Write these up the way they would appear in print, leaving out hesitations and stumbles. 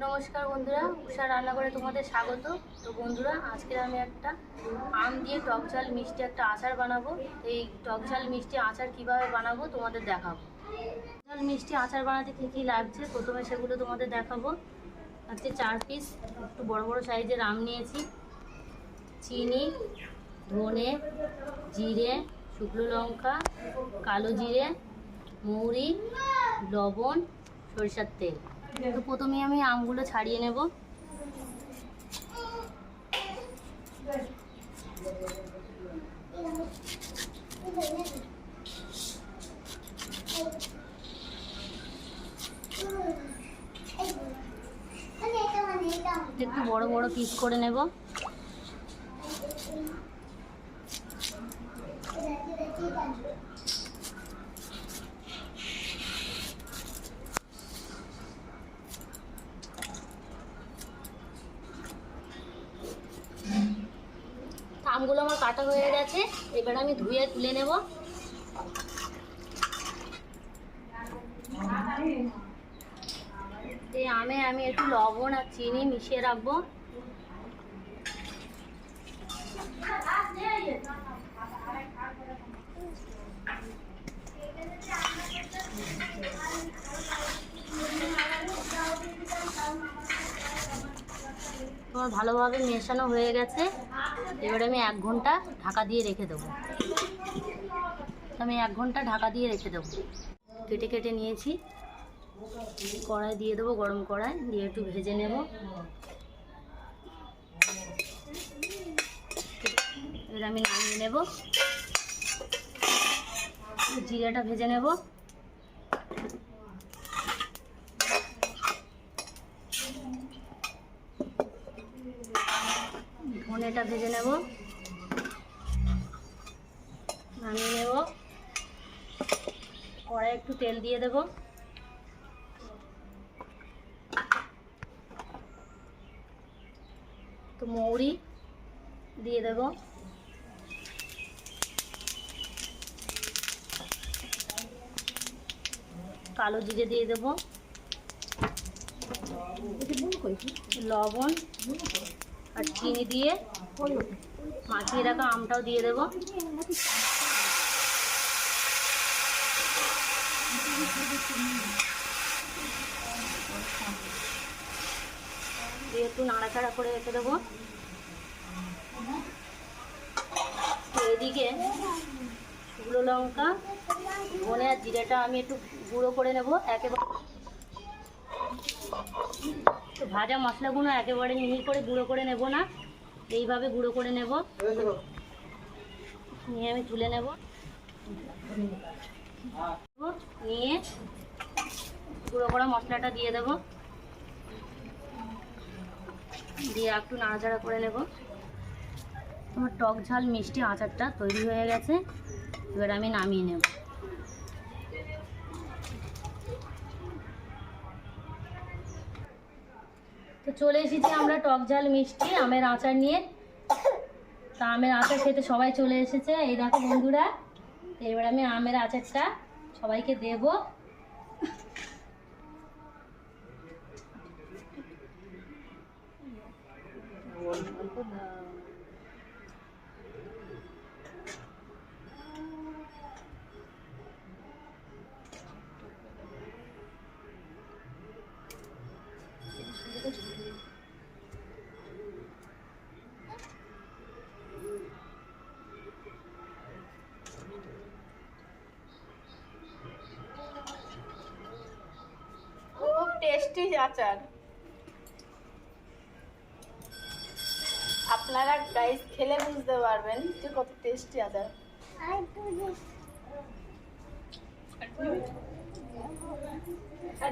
নমস্কার বন্ধুরা, উষা রান্নাঘরে তোমাদের স্বাগত। তো বন্ধুরা, আজকে আমি একটা আম দিয়ে টক ঝাল মিষ্টি একটা আচার বানাবো। এই টক ঝাল মিষ্টি আচার কিভাবে বানাবো তোমাদের দেখাবো। ঝাল মিষ্টি আচার বানাতে কী কী লাগছে প্রথমে সেগুলো তোমাদের দেখাবো। হচ্ছে 4 পিস একটু বড় বড় সাইজের আম নিয়েছি, চিনি, ধনে, জিরে, শুকনো লঙ্কা, কালো জিরে, মৌরি, লবণ, সরিষার তেল। তো প্রথমে আমি আমগুলো ছাড়িয়ে নেব। একটু বড় বড় পিস করে নেব। আমগুলো আমার কাটা হয়ে গেছে, এবার আমি ধুয়ে তুলে নেব। এই আমে আমি একটু লবণ আর চিনি মিশিয়ে রাখবো। তোমার ভালোভাবে মেশানো হয়ে গেছে, এবারে আমি 1 ঘন্টা ঢাকা দিয়ে রেখে দেবো। আমি 1 ঘন্টা ঢাকা দিয়ে রেখে দেবো। কেটে কেটে নিয়েছি, কড়াই দিয়ে দেবো, গরম কড়াই দিয়ে একটু ভেজে নেব। এবার আমি নামিয়ে নেব। জিরাটা ভেজে নেব, ধনেটা ভেজে নেব, নামিয়ে নেব। কড়াই একটু তেল দিয়ে দেব। তো মৌরি দিয়ে দেব, কালো জিরে দিয়ে দেব, লবণ আর চিনি দিয়ে মাখিয়ে রাখা আমটাও দিয়ে দেব। দিয়ে একটু নাড়াচাড়া করে রেখে দেবো। এদিকে শুকনো লঙ্কা, ধনে আর জিরেটা আমি একটু গুঁড়ো করে নেব একেবারে। তো ভাজা মশলাগুলো একেবারে মিহি করে গুঁড়ো করে নেব না, এইভাবে গুঁড়ো করে নেব। নিয়ে আমি তুলে নেব। নিয়ে গুঁড়ো করা মশলাটা দিয়ে দেব, দিয়ে একটু নাড়াচাড়া করে নেব। আমার টক ঝাল মিষ্টি আচারটা তৈরি হয়ে গেছে, এবার আমি নামিয়ে নেব। তো চলে এসেছি আমরা টক ঝাল মিষ্টি আমের আচার নিয়ে। তা আমের আচার খেতে সবাই চলে এসেছে, এই দেখো বন্ধুরা। তো এবার আমি আমের আচারটা সবাইকে দেব। খুব টেস্টি আচার, আপনারা গাইস খেলে বুঝতে পারবেন যে কত টেস্টি আচার।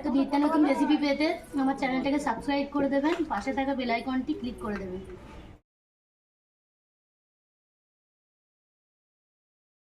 তো নিত্য নতুন রেসিপি পেতে আমার চ্যানেলটাকে সাবস্ক্রাইব করে দেবেন, পাশে থাকা বেল আইকনটি ক্লিক করে দেবেন।